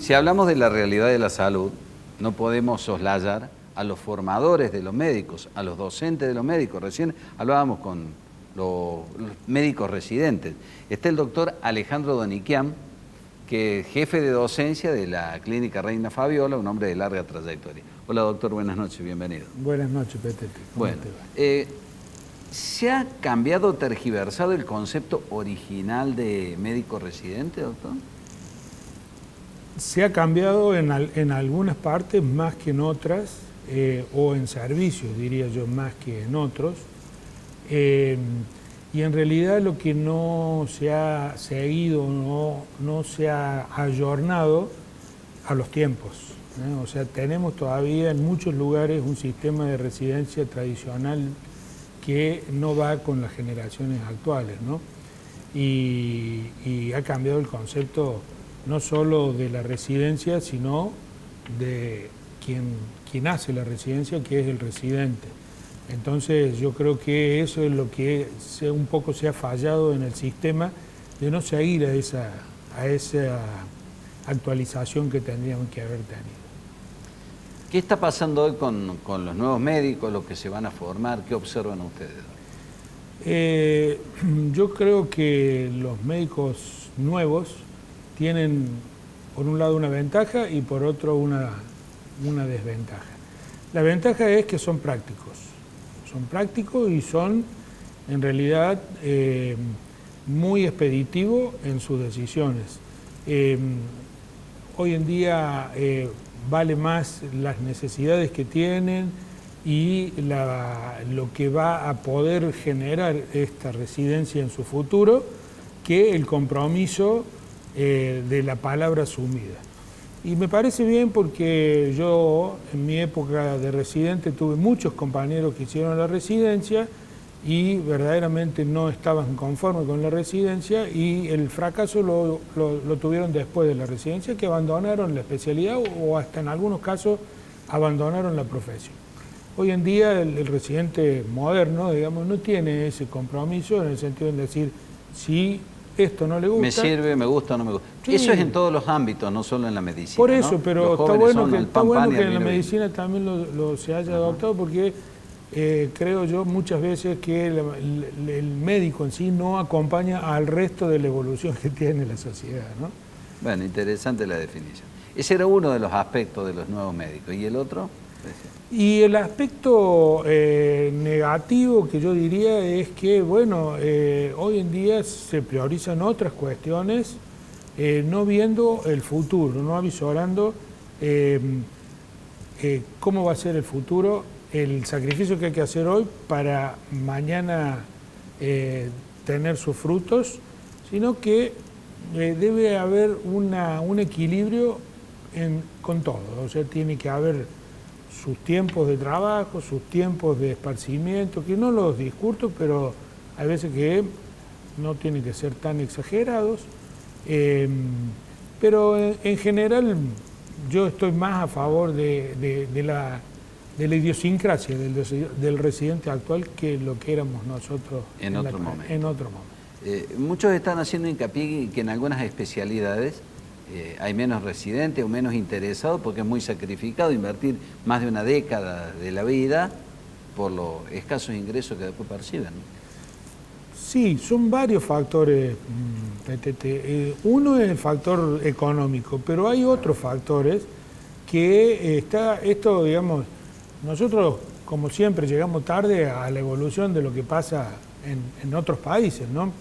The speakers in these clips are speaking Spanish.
Si hablamos de la realidad de la salud, no podemos soslayar a los formadores de los médicos, a los docentes de los médicos. Recién hablábamos con los médicos residentes. Está el doctor Alejandro Doniquian, que es jefe de docencia de la Clínica Reina Fabiola, un hombre de larga trayectoria. Hola doctor, buenas noches, bienvenido. Buenas noches, Petete. Bueno, ¿se ha cambiado, tergiversado el concepto original de médico residente, doctor? Se ha cambiado en algunas partes más que en otras, o en servicios, diría yo, más que en otros. Y en realidad lo que no se ha seguido, no se ha ayornado a los tiempos. O sea, tenemos todavía en muchos lugares un sistema de residencia tradicional que no va con las generaciones actuales, ¿no? Y ha cambiado el concepto no solo de la residencia, sino de quien hace la residencia, que es el residente. Entonces yo creo que eso es lo que un poco se ha fallado en el sistema, de no seguir a esa actualización que tendríamos que haber tenido. ¿Qué está pasando hoy con los nuevos médicos, los que se van a formar? ¿Qué observan ustedes? Yo creo que los médicos nuevos tienen, por un lado, una ventaja y por otro una desventaja. La ventaja es que son prácticos y son, en realidad, muy expeditivos en sus decisiones. Hoy en día vale más las necesidades que tienen y lo que va a poder generar esta residencia en su futuro que el compromiso de la palabra asumida. Y me parece bien porque yo en mi época de residente tuve muchos compañeros que hicieron la residencia y verdaderamente no estaban conformes con la residencia y el fracaso lo tuvieron después de la residencia, que abandonaron la especialidad o hasta en algunos casos abandonaron la profesión. Hoy en día el residente moderno, digamos, no tiene ese compromiso en el sentido de decir, si esto no le gusta... Me sirve, me gusta o no me gusta. Sí. Eso es en todos los ámbitos, no solo en la medicina. Por eso, ¿no? Pero está bueno que en la medicina también se haya adoptado, porque creo yo muchas veces que el médico en sí no acompaña al resto de la evolución que tiene la sociedad, ¿no? Bueno, interesante la definición. Ese era uno de los aspectos de los nuevos médicos. ¿Y el otro? Y el aspecto negativo que yo diría es que, bueno, hoy en día se priorizan otras cuestiones, no viendo el futuro, no avisorando cómo va a ser el futuro, el sacrificio que hay que hacer hoy para mañana tener sus frutos, sino que debe haber un equilibrio con todo. O sea, tiene que haber sus tiempos de trabajo, sus tiempos de esparcimiento, que no los discurso, pero hay veces que no tienen que ser tan exagerados. Pero en general yo estoy más a favor de la idiosincrasia del residente actual que lo que éramos nosotros en otro momento. Muchos están haciendo hincapié que en algunas especialidades hay menos residentes o menos interesados porque es muy sacrificado invertir más de una década de la vida por los escasos ingresos que después perciben, ¿no? Sí, son varios factores, Petete. Uno es el factor económico, pero hay otros factores que esto, digamos, nosotros como siempre llegamos tarde a la evolución de lo que pasa en otros países, ¿no?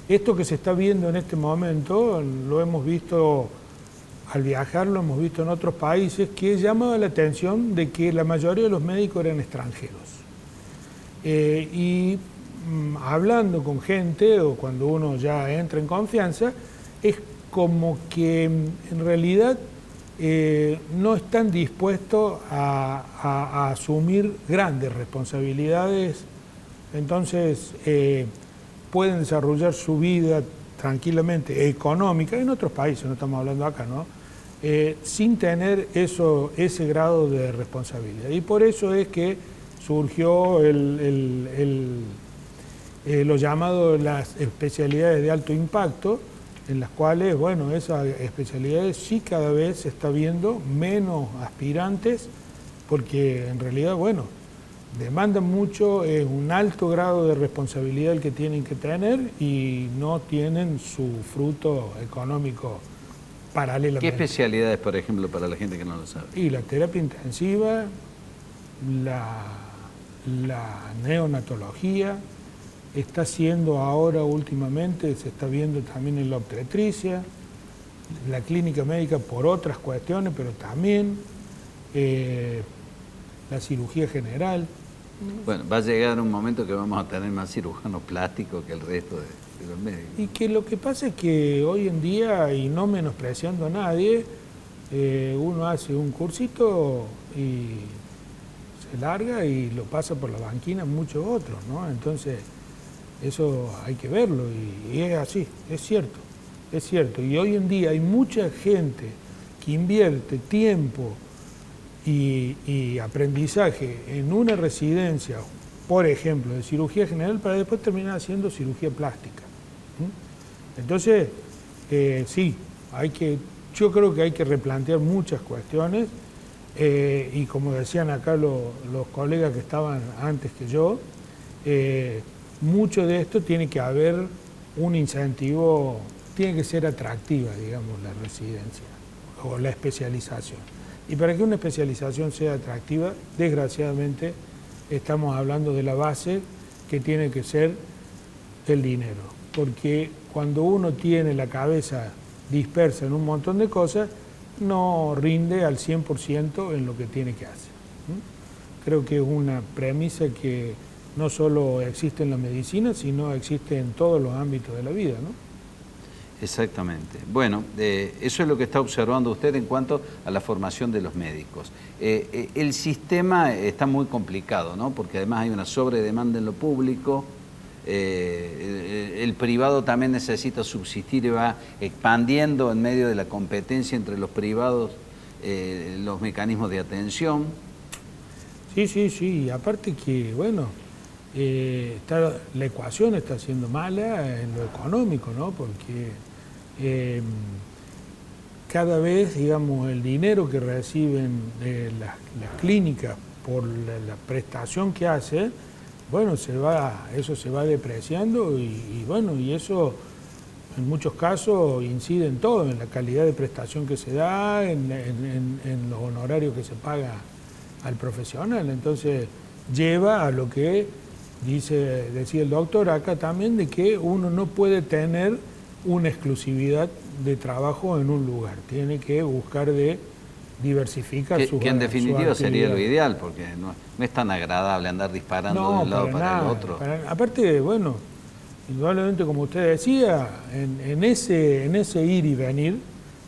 Esto que se está viendo en este momento, lo hemos visto al viajar, lo hemos visto en otros países, que llamaba la atención de que la mayoría de los médicos eran extranjeros. Hablando con gente, o cuando uno ya entra en confianza, es como que en realidad no están dispuestos a asumir grandes responsabilidades, entonces pueden desarrollar su vida tranquilamente, económica, en otros países, no estamos hablando acá, ¿no? Sin tener ese grado de responsabilidad. Y por eso es que surgió lo llamado las especialidades de alto impacto, en las cuales, bueno, esas especialidades sí cada vez se está viendo menos aspirantes, porque en realidad, bueno, demandan mucho, es un alto grado de responsabilidad el que tienen que tener y no tienen su fruto económico paralelamente. ¿Qué especialidades, por ejemplo, para la gente que no lo sabe? Y la terapia intensiva, la neonatología, está siendo ahora últimamente, se está viendo también en la obstetricia, la clínica médica por otras cuestiones, pero también la cirugía general. Bueno, va a llegar un momento que vamos a tener más cirujanos plásticos que el resto de los médicos. Y que lo que pasa es que hoy en día, y no menospreciando a nadie, uno hace un cursito y se larga y lo pasa por la banquina muchos otros, ¿no? Entonces, eso hay que verlo y es así, es cierto, es cierto. Y hoy en día hay mucha gente que invierte tiempo y aprendizaje en una residencia, por ejemplo, de cirugía general, para después terminar haciendo cirugía plástica. Entonces, sí, yo creo que hay que replantear muchas cuestiones y como decían acá los colegas que estaban antes que yo, mucho de esto tiene que haber un incentivo, tiene que ser atractiva, digamos, la residencia o la especialización. Y para que una especialización sea atractiva, desgraciadamente, estamos hablando de la base que tiene que ser el dinero. Porque cuando uno tiene la cabeza dispersa en un montón de cosas, no rinde al 100% en lo que tiene que hacer. Creo que es una premisa que no solo existe en la medicina, sino existe en todos los ámbitos de la vida, ¿no? Exactamente. Bueno, eso es lo que está observando usted en cuanto a la formación de los médicos. El sistema está muy complicado, ¿no? Porque además hay una sobredemanda en lo público, el privado también necesita subsistir y va expandiendo en medio de la competencia entre los privados los mecanismos de atención. Sí, aparte que, bueno, la ecuación está siendo mala en lo económico, ¿no? Porque cada vez, digamos, el dinero que reciben las clínicas por la prestación que hace, bueno, eso se va depreciando y bueno, y eso en muchos casos incide en todo, en la calidad de prestación que se da, en los honorarios que se paga al profesional. Entonces lleva a lo que decía el doctor acá también, de que uno no puede tener una exclusividad de trabajo en un lugar, tiene que buscar de diversificar que en definitiva sería lo ideal, porque no es tan agradable andar disparando de un lado para el otro. Aparte, bueno, indudablemente, como usted decía, en ese ir y venir,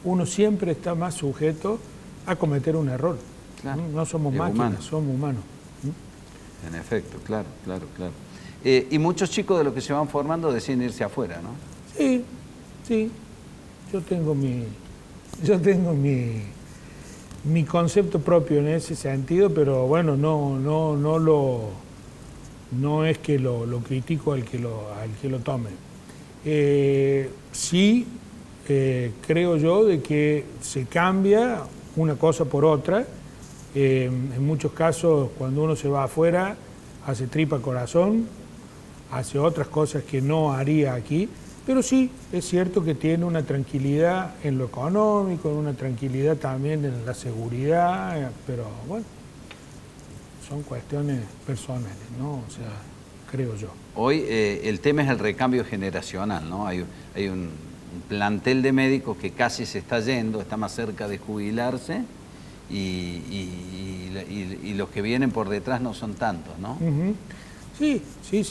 uno siempre está más sujeto a cometer un error. Claro. No somos máquinas, somos humanos. En efecto, claro. Y muchos chicos de los que se van formando deciden irse afuera, ¿no? Sí. Yo tengo mi concepto propio en ese sentido, pero bueno, no es que lo critico al que lo tome. Sí, creo yo de que se cambia una cosa por otra. En muchos casos, cuando uno se va afuera, hace tripa corazón, hace otras cosas que no haría aquí, pero sí, es cierto que tiene una tranquilidad en lo económico, una tranquilidad también en la seguridad, pero bueno, son cuestiones personales, ¿no? O sea, creo yo. Hoy el tema es el recambio generacional, ¿no? Hay un plantel de médicos que casi se está yendo, está más cerca de jubilarse, y los que vienen por detrás no son tantos, ¿no? Uh-huh. Sí,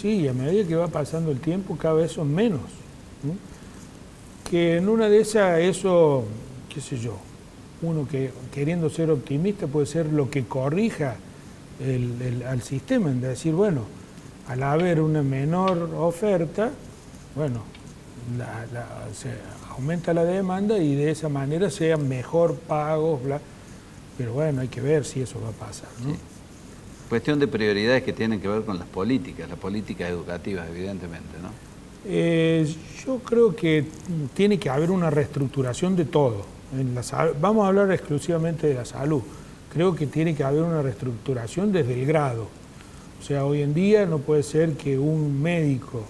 y a medida que va pasando el tiempo cada vez son menos. Que en una de esas, eso, qué sé yo, uno que queriendo ser optimista puede ser lo que corrija al sistema, en decir, bueno, al haber una menor oferta, bueno, se aumenta la demanda y de esa manera sean mejor pagos, bla. Pero bueno, hay que ver si eso va a pasar, ¿no? Sí. Cuestión de prioridades que tienen que ver con las políticas educativas, evidentemente, ¿no? Yo creo que tiene que haber una reestructuración de todo. Vamos a hablar exclusivamente de la salud. Creo que tiene que haber una reestructuración desde el grado. O sea, hoy en día no puede ser que un médico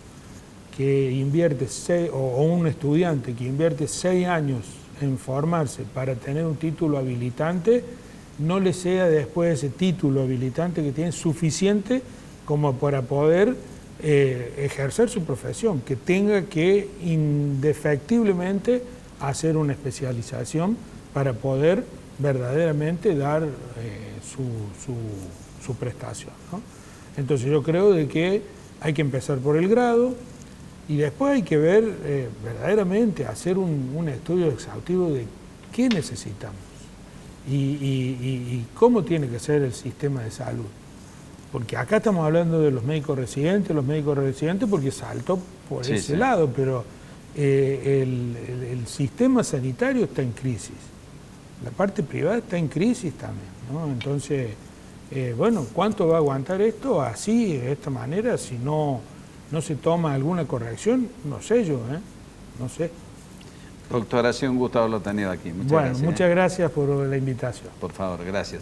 que invierte o un estudiante que invierte 6 años en formarse para tener un título habilitante, no le sea después ese título habilitante que tiene suficiente como para poder ejercer su profesión, que tenga que indefectiblemente hacer una especialización para poder verdaderamente dar su prestación, ¿no? Entonces yo creo de que hay que empezar por el grado y después hay que ver verdaderamente, hacer un estudio exhaustivo de qué necesitamos y cómo tiene que ser el sistema de salud. Porque acá estamos hablando de los médicos residentes porque saltó por ese lado, pero el sistema sanitario está en crisis. La parte privada está en crisis también, ¿no? Entonces, bueno, ¿cuánto va a aguantar esto así, de esta manera, si no se toma alguna corrección? No sé yo, no sé. Doctor, ha sido un gusto haberlo tenido aquí. Muchas gracias. Muchas gracias por la invitación. Por favor, gracias.